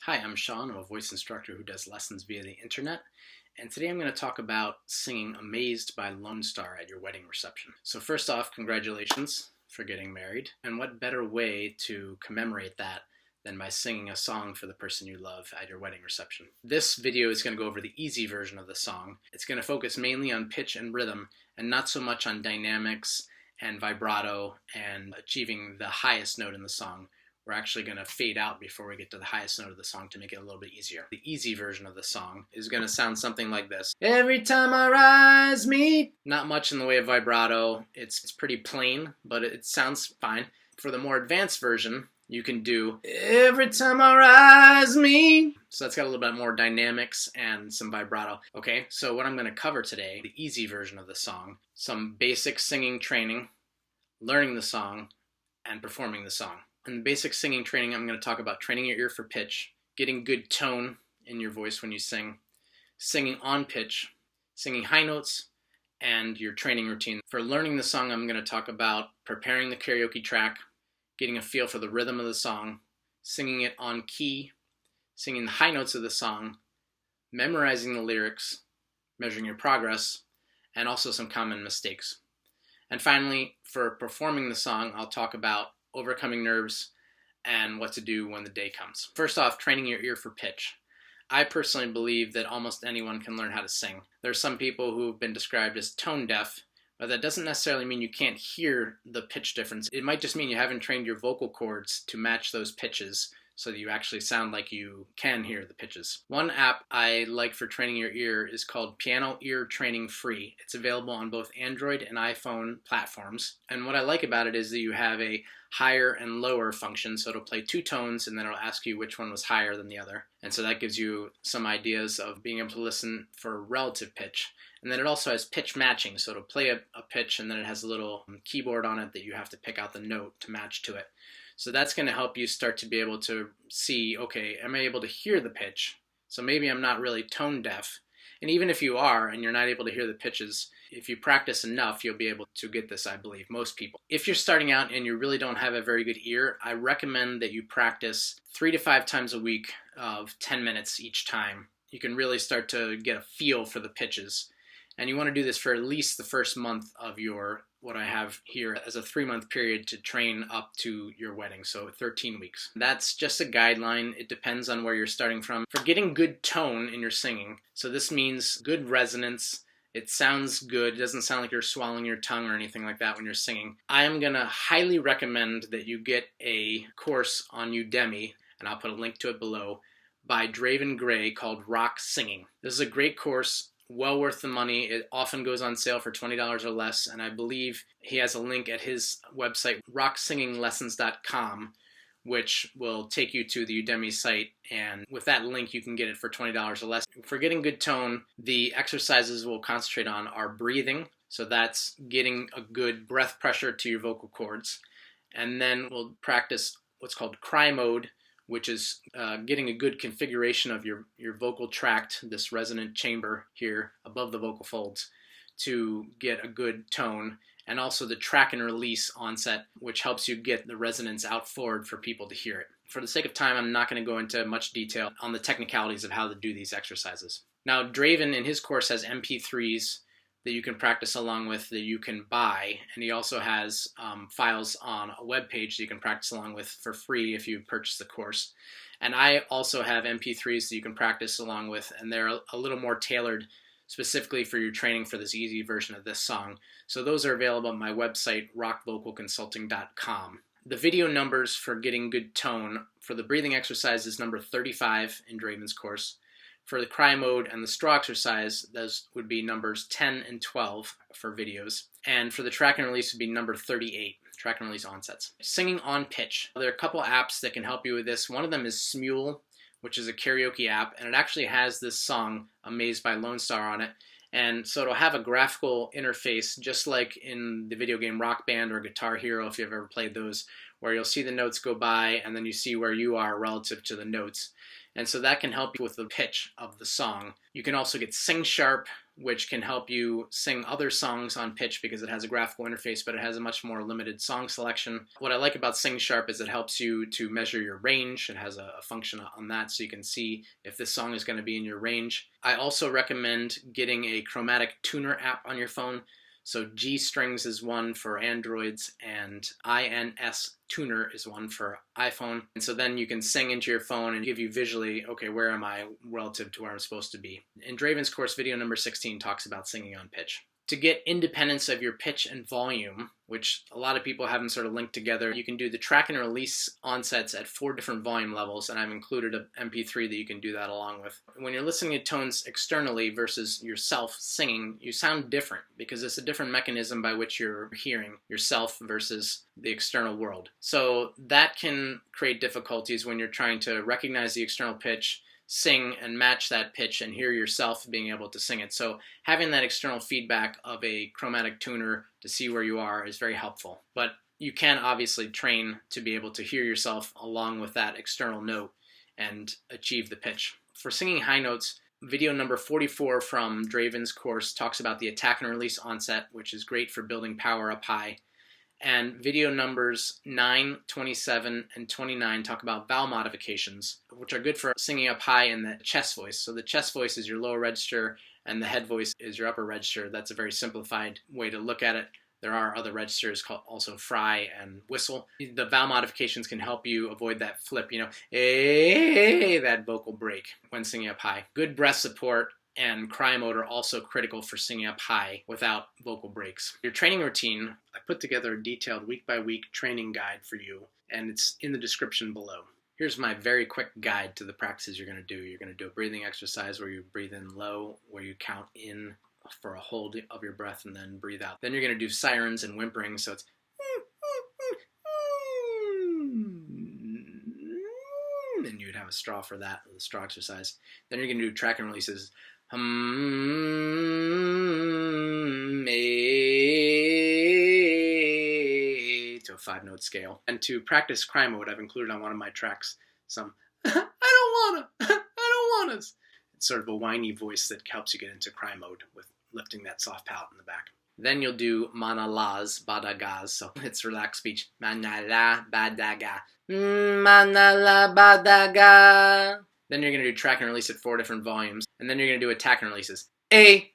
Hi, I'm Sean. I'm a voice instructor who does lessons via the internet, and today I'm going to talk about singing Amazed by Lonestar at your wedding reception. So first off, congratulations for getting married, and what better way to commemorate that than by singing a song for the person you love at your wedding reception. This video is going to go over the easy version of the song. It's going to focus mainly on pitch and rhythm, and not so much on dynamics and vibrato and achieving the highest note in the song. We're actually going to fade out before we get to the highest note of the song to make it a little bit easier. The easy version of the song is going to sound something like this. Every time our eyes meet. Not much in the way of vibrato. It's pretty plain, but it sounds fine. For the more advanced version, you can do every time our eyes meet. So that's got a little bit more dynamics and some vibrato. Okay, so what I'm going to cover today, the easy version of the song, some basic singing training, learning the song, and performing the song. In the basic singing training, I'm going to talk about training your ear for pitch, getting good tone in your voice when you sing, singing on pitch, singing high notes, and your training routine. For learning the song, I'm going to talk about preparing the karaoke track, getting a feel for the rhythm of the song, singing it on key, singing the high notes of the song, memorizing the lyrics, measuring your progress, and also some common mistakes. And finally, for performing the song, I'll talk about overcoming nerves, and what to do when the day comes. First off, training your ear for pitch. I personally believe that almost anyone can learn how to sing. There are some people who have been described as tone deaf, but that doesn't necessarily mean you can't hear the pitch difference. It might just mean you haven't trained your vocal cords to match those pitches so that you actually sound like you can hear the pitches. One app I like for training your ear is called Piano Ear Training Free. It's available on both Android and iPhone platforms. And what I like about it is that you have a higher and lower function, so it'll play two tones and then it'll ask you which one was higher than the other. And so that gives you some ideas of being able to listen for relative pitch. And then it also has pitch matching, so it'll play a pitch and then it has a little keyboard on it that you have to pick out the note to match to it. So that's going to help you start to be able to see, okay, am I able to hear the pitch? So maybe I'm not really tone deaf. And even if you are and you're not able to hear the pitches, if you practice enough, you'll be able to get this, I believe, most people. If you're starting out and you really don't have a very good ear, I recommend that you practice 3 to 5 times a week of 10 minutes each time. You can really start to get a feel for the pitches. And you want to do this for at least the first month of your, what I have here as a 3-month period to train up to your wedding, so 13 weeks. That's just a guideline. It depends on where you're starting from. For getting good tone in your singing, so this means good resonance. It sounds good. It doesn't sound like you're swallowing your tongue or anything like that when you're singing. I am going to highly recommend that you get a course on Udemy, and I'll put a link to it below, by Draven called Rock Singing. This is a great course. Well worth the money. It often goes on sale for $20 or less, and I believe he has a link at his website, rocksinginglessons.com, which will take you to the Udemy site, and with that link you can get it for $20 or less. For getting good tone, the exercises we'll concentrate on are breathing, so that's getting a good breath pressure to your vocal cords, and then we'll practice what's called cry mode, which is getting a good configuration of your vocal tract, this resonant chamber here above the vocal folds, to get a good tone, and also the track and release onset, which helps you get the resonance out forward for people to hear it. For the sake of time, I'm not going to go into much detail on the technicalities of how to do these exercises. Now, Draven in his course has MP3s that you can practice along with, that you can buy, and he also has files on a webpage that you can practice along with for free if you purchase the course. And I also have MP3s that you can practice along with, and they're a little more tailored specifically for your training for this easy version of this song. So those are available on my website, rockvocalconsulting.com. The video numbers for getting good tone for the breathing exercise is number 35 in Draven's course. For the cry mode and the straw exercise, those would be numbers 10 and 12 for videos. And for the track and release would be number 38, track and release onsets. Singing on pitch. There are a couple apps that can help you with this. One of them is Smule, which is a karaoke app, and it actually has this song, Amazed by Lonestar, on it. And so it'll have a graphical interface, just like in the video game Rock Band or Guitar Hero, if you've ever played those, where you'll see the notes go by and then you see where you are relative to the notes. And so that can help you with the pitch of the song. You can also get SingSharp, which can help you sing other songs on pitch because it has a graphical interface, but it has a much more limited song selection. What I like about SingSharp is it helps you to measure your range. It has a function on that so you can see if this song is going to be in your range. I also recommend getting a Chromatic tuner app on your phone. So gStrings is one for Androids, and insTuner is one for iPhone. And so then you can sing into your phone and give you visually, okay, where am I relative to where I'm supposed to be? In Draven's course, video number 16 talks about singing on pitch. To get independence of your pitch and volume, which a lot of people haven't sort of linked together, you can do the track and release onsets at 4 different volume levels, and I've included an MP3 that you can do that along with. When you're listening to tones externally versus yourself singing, you sound different because it's a different mechanism by which you're hearing yourself versus the external world. So that can create difficulties when you're trying to recognize the external pitch, sing and match that pitch, and hear yourself being able to sing it. So having that external feedback of a Chromatic tuner to see where you are is very helpful. But you can obviously train to be able to hear yourself along with that external note and achieve the pitch. For singing high notes, video number 44 from Draven's course talks about the attack and release onset, which is great for building power up high. And video numbers 9, 27, and 29 talk about vowel modifications, which are good for singing up high in the chest voice. So the chest voice is your lower register, and the head voice is your upper register. That's a very simplified way to look at it. There are other registers called also fry and whistle. The vowel modifications can help you avoid that flip, that vocal break when singing up high. Good breath support and cry mode are also critical for singing up high without vocal breaks. Your training routine, I put together a detailed week-by-week training guide for you, and it's in the description below. Here's my very quick guide to the practices you're going to do. You're going to do a breathing exercise where you breathe in low, where you count in for a hold of your breath and then breathe out. Then you're going to do sirens and whimpering, so it's and you'd have a straw for that, the straw exercise. Then you're going to do track and releases. To a 5-note scale. And to practice cry mode, I've included on one of my tracks some I don't wanna. It's sort of a whiny voice that helps you get into cry mode with lifting that soft palate in the back. Then you'll do manalas, badagas, so it's relaxed speech. Manala, badaga. Manala, badaga. Then you're going to do track and release at 4 different volumes. And then you're going to do attack and releases. A.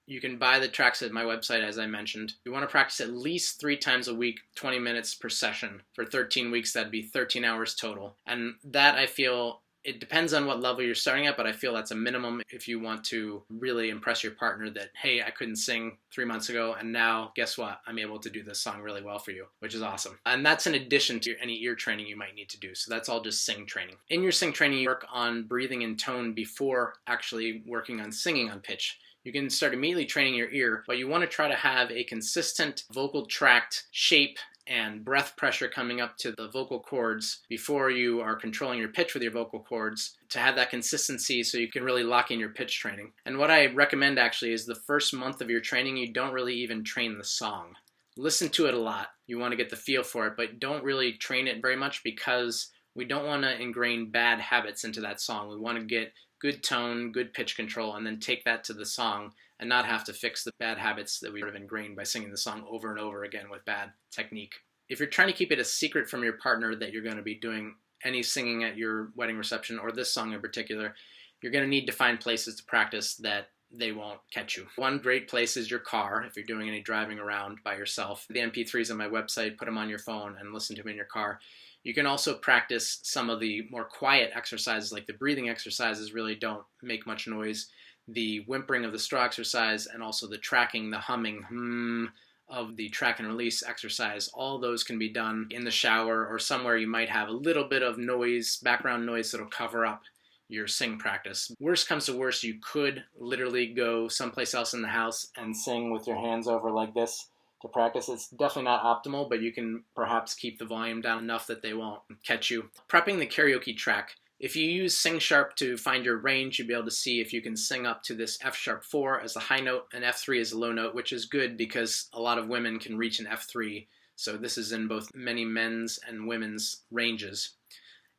You can buy the tracks at my website, as I mentioned. You want to practice at least 3 times a week, 20 minutes per session. For 13 weeks, that'd be 13 hours total. And that, I feel, it depends on what level you're starting at, but I feel that's a minimum if you want to really impress your partner that, hey, I couldn't sing 3 months ago, and now, guess what? I'm able to do this song really well for you, which is awesome. And that's in addition to any ear training you might need to do. So that's all just sing training. In your sing training, you work on breathing and tone before actually working on singing on pitch. You can start immediately training your ear, but you want to try to have a consistent vocal tract shape and breath pressure coming up to the vocal cords before you are controlling your pitch with your vocal cords to have that consistency so you can really lock in your pitch training. And what I recommend actually is the first month of your training, you don't really even train the song. Listen to it a lot. You want to get the feel for it, but don't really train it very much because we don't want to ingrain bad habits into that song. We want to get good tone, good pitch control, and then take that to the song and not have to fix the bad habits that we have ingrained by singing the song over and over again with bad technique. If you're trying to keep it a secret from your partner that you're going to be doing any singing at your wedding reception, or this song in particular, you're going to need to find places to practice that they won't catch you. One great place is your car, if you're doing any driving around by yourself. The MP3s on my website, put them on your phone and listen to them in your car. You can also practice some of the more quiet exercises, like the breathing exercises really don't make much noise. The whimpering of the straw exercise, and also the tracking, the humming of the track and release exercise, all those can be done in the shower or somewhere you might have a little bit of noise, background noise that'll cover up your sing practice. Worst comes to worst, you could literally go someplace else in the house and sing with your hands over like this to practice. It's definitely not optimal, but you can perhaps keep the volume down enough that they won't catch you. Prepping the karaoke track. If you use SingSharp to find your range, you'll be able to see if you can sing up to this F#4 as a high note and F3 as a low note, which is good because a lot of women can reach an F3. So this is in both many men's and women's ranges.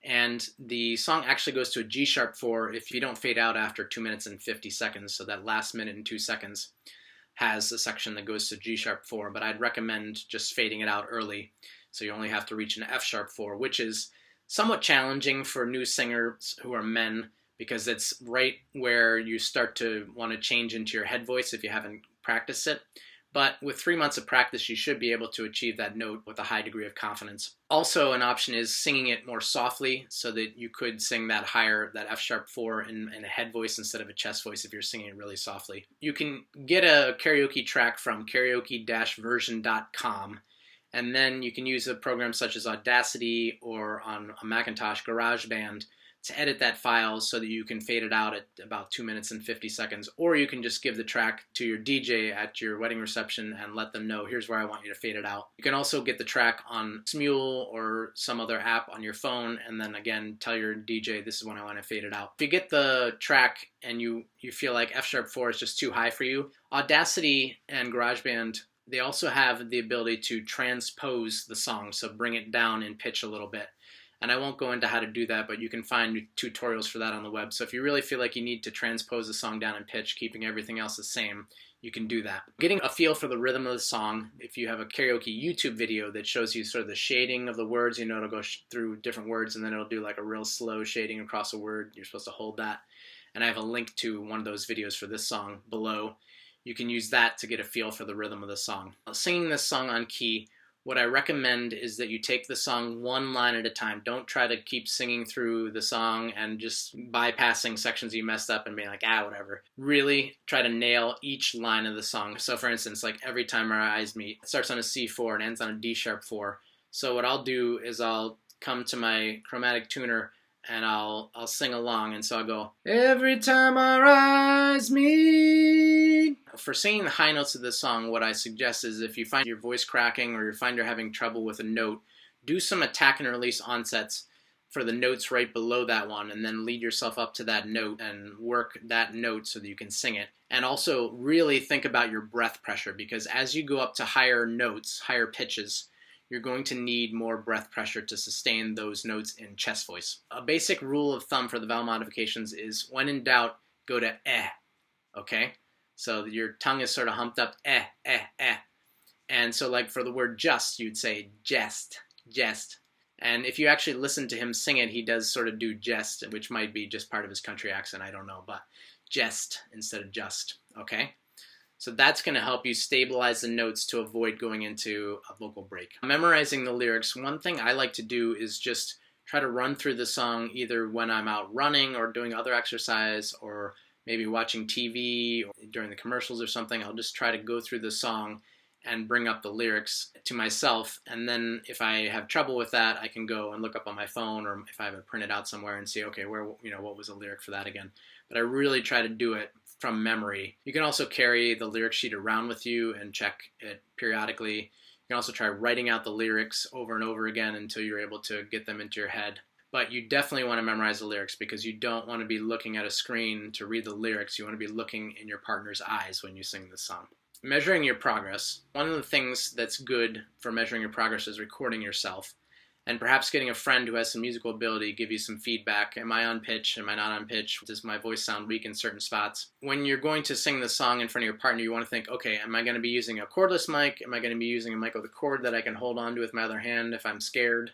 And the song actually goes to a G-sharp 4 if you don't fade out after 2 minutes and 50 seconds. So that last minute and 2 seconds has a section that goes to G-sharp 4, but I'd recommend just fading it out early. So you only have to reach an F-sharp 4, which is somewhat challenging for new singers who are men, because it's right where you start to want to change into your head voice if you haven't practiced it. But with 3 months of practice, you should be able to achieve that note with a high degree of confidence. Also, an option is singing it more softly, so that you could sing that higher, that F-sharp 4 in a head voice instead of a chest voice if you're singing it really softly. You can get a karaoke track from karaoke-version.com, and then you can use a program such as Audacity or on a Macintosh GarageBand to edit that file so that you can fade it out at about 2 minutes and 50 seconds. Or you can just give the track to your DJ at your wedding reception and let them know, here's where I want you to fade it out. You can also get the track on Smule or some other app on your phone, and then again tell your DJ, this is when I want to fade it out. If you get the track and you feel like F-sharp 4 is just too high for you, Audacity and GarageBand, they also have the ability to transpose the song, so bring it down in pitch a little bit. And I won't go into how to do that, but you can find tutorials for that on the web. So if you really feel like you need to transpose the song down in pitch, keeping everything else the same, you can do that. Getting a feel for the rhythm of the song, if you have a karaoke YouTube video that shows you sort of the shading of the words, you know, it'll go through different words and then it'll do like a real slow shading across a word. You're supposed to hold that. And I have a link to one of those videos for this song below. You can use that to get a feel for the rhythm of the song. Singing this song on key, what I recommend is that you take the song one line at a time. Don't try to keep singing through the song and just bypassing sections you messed up and being like, whatever. Really try to nail each line of the song. So for instance, like Every Time Our Eyes Meet, it starts on a C4 and ends on a D-sharp 4. So what I'll do is I'll come to my Chromatic tuner and I'll sing along, and so I'll go, every time our eyes meet. For singing the high notes of this song, what I suggest is if you find your voice cracking or you find you're having trouble with a note, do some attack and release onsets for the notes right below that one, and then lead yourself up to that note and work that note so that you can sing it. And also really think about your breath pressure, because as you go up to higher notes, higher pitches, you're going to need more breath pressure to sustain those notes in chest voice. A basic rule of thumb for the vowel modifications is when in doubt, go to eh, okay? So your tongue is sort of humped up, eh, eh, eh. And so like for the word just, you'd say jest, jest. And if you actually listen to him sing it, he does sort of do jest, which might be just part of his country accent, I don't know, but jest instead of just, okay? So that's going to help you stabilize the notes to avoid going into a vocal break. Memorizing the lyrics, one thing I like to do is just try to run through the song either when I'm out running or doing other exercise or maybe watching TV or during the commercials or something. I'll just try to go through the song and bring up the lyrics to myself. And then if I have trouble with that, I can go and look up on my phone, or if I have it printed out somewhere and see, okay, where, what was the lyric for that again? But I really try to do it from memory. You can also carry the lyric sheet around with you and check it periodically. You can also try writing out the lyrics over and over again until you're able to get them into your head. But you definitely want to memorize the lyrics, because you don't want to be looking at a screen to read the lyrics. You want to be looking in your partner's eyes when you sing this song. Measuring your progress. One of the things that's good for measuring your progress is recording yourself, and perhaps getting a friend who has some musical ability give you some feedback. Am I on pitch? Am I not on pitch? Does my voice sound weak in certain spots? When you're going to sing the song in front of your partner, you want to think, okay, am I going to be using a cordless mic? Am I going to be using a mic with a cord that I can hold on to with my other hand if I'm scared?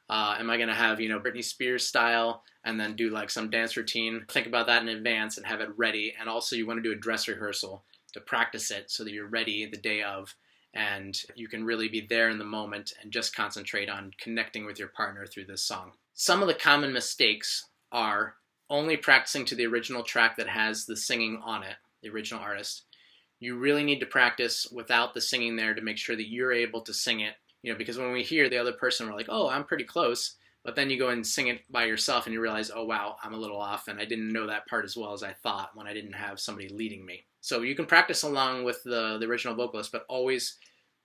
Am I going to have, Britney Spears style and then do like some dance routine? Think about that in advance and have it ready. And also you want to do a dress rehearsal to practice it so that you're ready the day of, and you can really be there in the moment and just concentrate on connecting with your partner through this song. Some of the common mistakes are only practicing to the original track that has the singing on it, the original artist. You really need to practice without the singing there to make sure that you're able to sing it, because when we hear the other person, we're like, oh, I'm pretty close. But then you go and sing it by yourself and you realize, oh, wow, I'm a little off and I didn't know that part as well as I thought when I didn't have somebody leading me. So you can practice along with the original vocalist, but always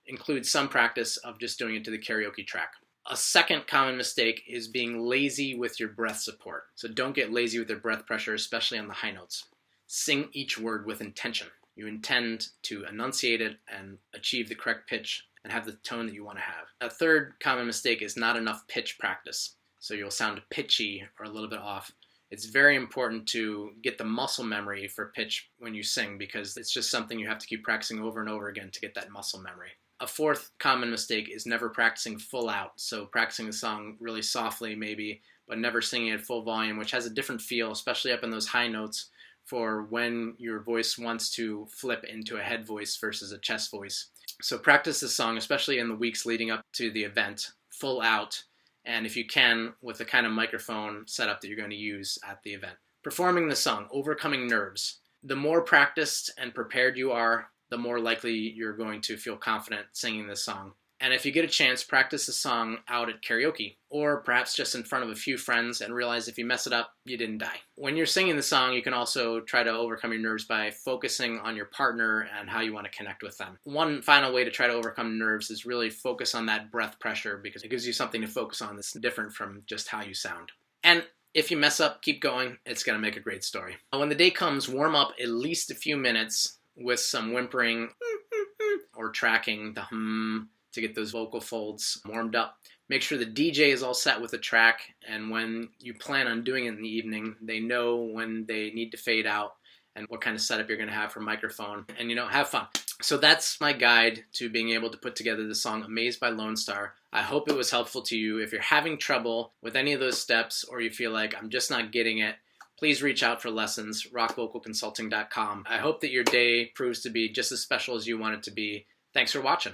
include some practice of just doing it to the karaoke track. A second common mistake is being lazy with your breath support. So don't get lazy with your breath pressure, especially on the high notes. Sing each word with intention. You intend to enunciate it and achieve the correct pitch and have the tone that you want to have. A third common mistake is not enough pitch practice. so you'll sound pitchy or a little bit off. It's very important to get the muscle memory for pitch when you sing, because it's just something you have to keep practicing over and over again to get that muscle memory. A fourth common mistake is never practicing full out, so practicing the song really softly maybe, but never singing at full volume, which has a different feel, especially up in those high notes, for when your voice wants to flip into a head voice versus a chest voice. So practice this song, especially in the weeks leading up to the event, full out, and if you can, with the kind of microphone setup that you're going to use at the event. Performing the song, overcoming nerves. The more practiced and prepared you are, the more likely you're going to feel confident singing this song. And if you get a chance, practice the song out at karaoke, or perhaps just in front of a few friends, and realize if you mess it up, you didn't die. When you're singing the song, you can also try to overcome your nerves by focusing on your partner and how you want to connect with them. One final way to try to overcome nerves is really focus on that breath pressure, because it gives you something to focus on that's different from just how you sound. And if you mess up, keep going. It's going to make a great story. When the day comes, warm up at least a few minutes with some whimpering or tracking, the hum, to get those vocal folds warmed up. Make sure the DJ is all set with the track, and when you plan on doing it in the evening, they know when they need to fade out and what kind of setup you're going to have for microphone, and have fun. So that's my guide to being able to put together the song Amazed by Lonestar. I hope it was helpful to you. If you're having trouble with any of those steps, or you feel like I'm just not getting it, please reach out for lessons, rockvocalconsulting.com. I hope that your day proves to be just as special as you want it to be. Thanks for watching.